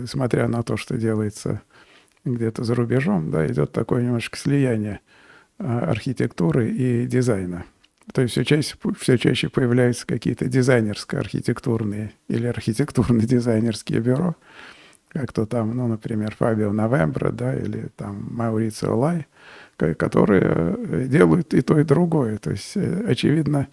смотря на то, что делается где-то за рубежом, да, идет такое немножко слияние архитектуры и дизайна. То есть все чаще появляются какие-то дизайнерско-архитектурные или архитектурно-дизайнерские бюро, как то там, ну, например, Фабио Новембро, да, или там Маурицио Лай, которые делают и то, и другое. То есть, очевидно,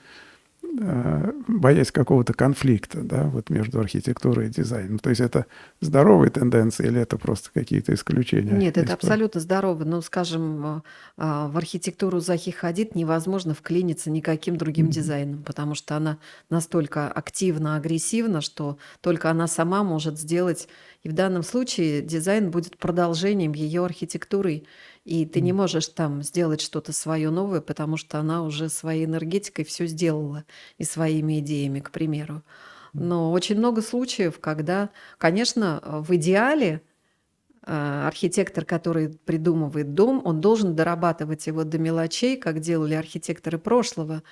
боясь какого-то конфликта, да, вот между архитектурой и дизайном. То есть это здоровые тенденции или это просто какие-то исключения? Нет, это абсолютно здорово. Ну, скажем, в архитектуру Захи Хадид невозможно вклиниться никаким другим дизайном, потому что она настолько активна, агрессивна, что только она сама может сделать. И в данном случае дизайн будет продолжением ее архитектуры. И ты не можешь там сделать что-то свое новое, потому что она уже своей энергетикой все сделала и своими идеями, к примеру. Но очень много случаев, когда, конечно, в идеале архитектор, который придумывает дом, он должен дорабатывать его до мелочей, как делали архитекторы прошлого.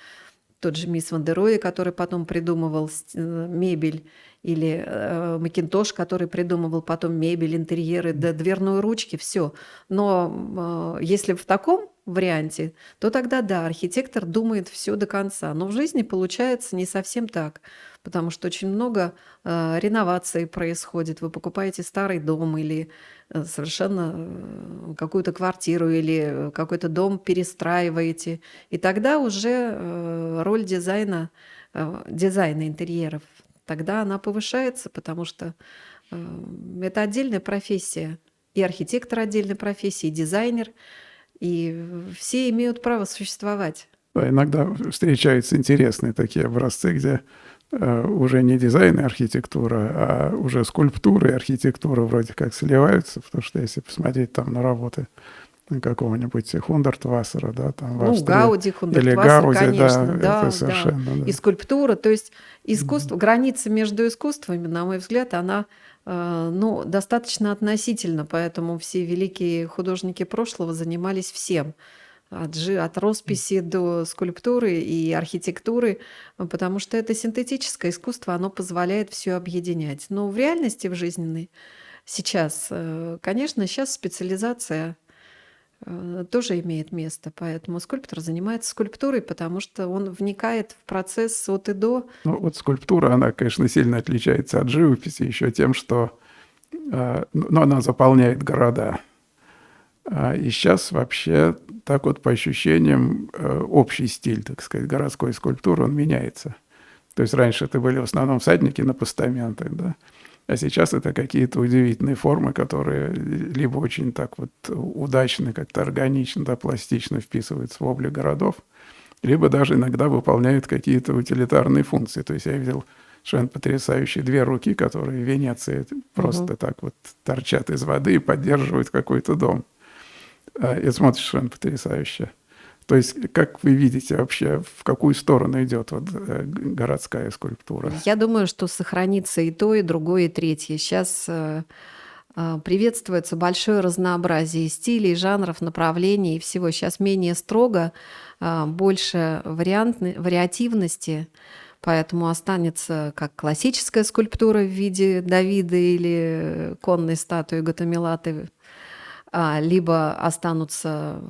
Тот же мисс Ван дер Роhe, который потом придумывал мебель, или Макинтош, который придумывал потом мебель, интерьеры, до дверной ручки, все. Но если в таком варианте, то тогда да, архитектор думает все до конца. Но в жизни получается не совсем так, потому что очень много реноваций происходит. Вы покупаете старый дом или совершенно какую-то квартиру или какой-то дом перестраиваете. И тогда уже роль дизайна интерьеров, тогда она повышается, потому что это отдельная профессия. И архитектор отдельная профессия, и дизайнер, и все имеют право существовать. Да, иногда встречаются интересные такие образцы, где уже не дизайн и архитектура, а уже скульптура и архитектура вроде как сливаются, потому что если посмотреть там на работы какого-нибудь Хундертвассера, да, там в Ну, Австрии, Гауди, или Хундертвассер, Гауди, конечно, да, это да, да. совершенно, И да. скульптура, то есть искусство, граница между искусствами, на мой взгляд, она ну, достаточно относительна, поэтому все великие художники прошлого занимались всем. От росписи до скульптуры и архитектуры, потому что это синтетическое искусство, оно позволяет все объединять. Но в реальности, в жизненной, сейчас, конечно, сейчас специализация тоже имеет место, поэтому скульптор занимается скульптурой, потому что он вникает в процесс от и до. Ну, вот скульптура, она, конечно, сильно отличается от живописи еще тем, что ну, она заполняет города. И сейчас вообще так вот по ощущениям общий стиль, так сказать, городской скульптуры, он меняется. То есть раньше это были в основном всадники на постаментах, да, а сейчас это какие-то удивительные формы, которые либо очень так вот удачно, как-то органично, да, пластично вписываются в облик городов, либо даже иногда выполняют какие-то утилитарные функции. То есть я видел совершенно потрясающие две руки, которые в Венеции просто так вот торчат из воды и поддерживают какой-то дом. И смотришь совершенно потрясающе. То есть, как вы видите вообще, в какую сторону идет вот городская скульптура? Я думаю, что сохранится и то, и другое, и третье. Сейчас приветствуется большое разнообразие стилей, жанров, направлений и всего. Сейчас менее строго, больше вариативности, поэтому останется как классическая скульптура в виде Давида или конной статуи Гатамилаты, либо останутся,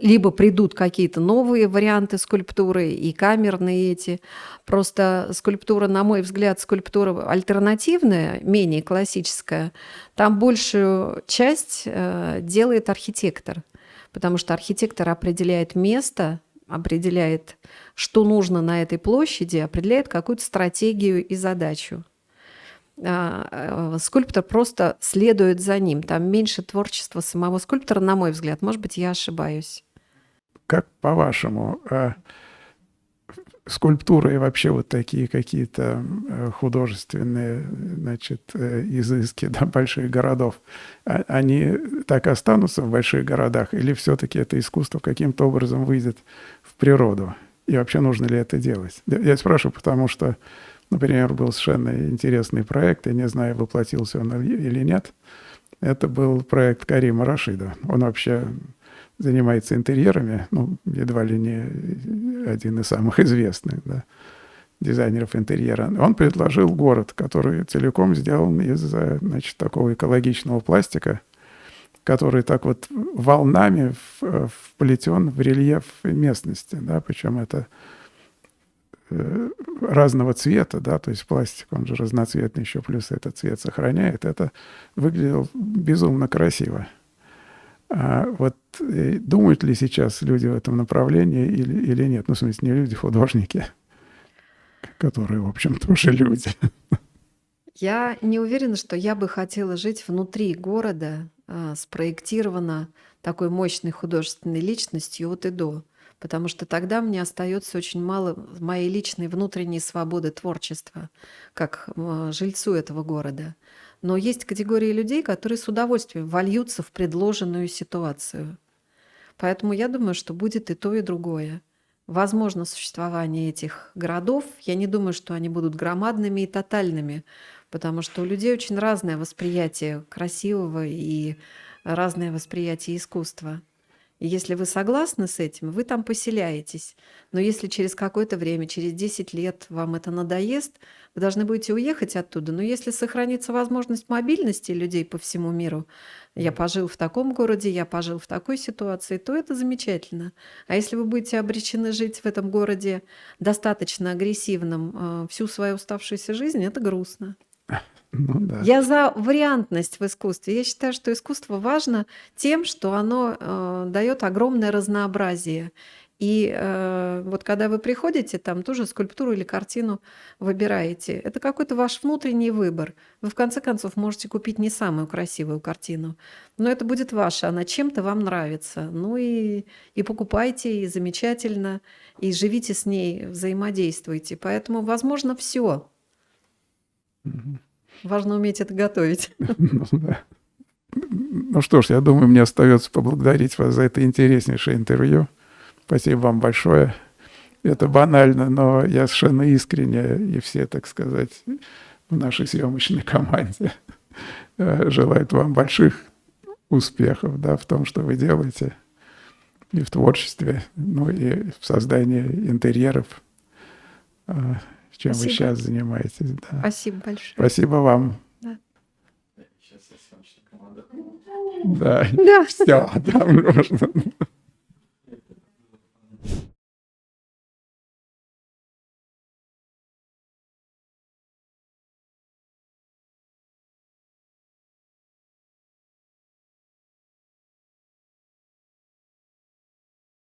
либо придут какие-то новые варианты скульптуры и камерные эти. Просто скульптура, на мой взгляд, скульптура альтернативная, менее классическая. Там большую часть делает архитектор, потому что архитектор определяет место, определяет, что нужно на этой площади, определяет какую-то стратегию и задачу. Скульптор просто следует за ним. Там меньше творчества самого скульптора, на мой взгляд. Может быть, я ошибаюсь. Как по-вашему, скульптуры и вообще вот такие какие-то художественные, значит, изыски, да, больших городов, они так и останутся в больших городах или все-таки это искусство каким-то образом выйдет в природу? И вообще нужно ли это делать? Я спрашиваю, потому что, например, был совершенно интересный проект, я не знаю, воплотился он или нет. Это был проект Карима Рашида. Он вообще занимается интерьерами, ну, едва ли не один из самых известных, да. дизайнеров интерьера. Он предложил город, который целиком сделан из, значит, такого экологичного пластика, который так вот волнами вплетен в рельеф местности, да, причем это разного цвета, да, то есть пластик, он же разноцветный еще, плюс этот цвет сохраняет, это выглядело безумно красиво. А вот думают ли сейчас люди в этом направлении или нет? Ну, в смысле, не люди, художники, которые, в общем, тоже люди. Я не уверена, что я бы хотела жить внутри города, спроектирована такой мощной художественной личностью от и до, потому что тогда мне остается очень мало моей личной внутренней свободы творчества, как жильцу этого города. Но есть категории людей, которые с удовольствием вольются в предложенную ситуацию. Поэтому я думаю, что будет и то, и другое. Возможно существование этих городов. Я не думаю, что они будут громадными и тотальными, потому что у людей очень разное восприятие красивого и разное восприятие искусства. И если вы согласны с этим, вы там поселяетесь. Но если через какое-то время, через 10 лет вам это надоест, вы должны будете уехать оттуда. Но если сохранится возможность мобильности людей по всему миру, я пожил в таком городе, я пожил в такой ситуации, то это замечательно. А если вы будете обречены жить в этом городе достаточно агрессивным всю свою оставшуюся жизнь, это грустно. Ну, да. Я за вариантность в искусстве. Я считаю, что искусство важно тем, что оно дает огромное разнообразие. И вот когда вы приходите, там ту же скульптуру или картину выбираете, это какой-то ваш внутренний выбор. Вы в конце концов можете купить не самую красивую картину, но это будет ваша, она чем-то вам нравится. Ну и покупайте, и замечательно, и живите с ней, взаимодействуйте. Поэтому возможно все. Важно уметь это готовить. Ну, да. Ну что ж, я думаю, мне остается поблагодарить вас за это интереснейшее интервью. Спасибо вам большое. Это банально, но я совершенно искренне, и все, так сказать, в нашей съемочной команде желают вам больших успехов, да, в том, что вы делаете, и в творчестве, ну и в создании интерьеров, чем Спасибо. вы сейчас занимаетесь. Да. Спасибо большое. Спасибо вам. Да. Да, Да. все, да, можно.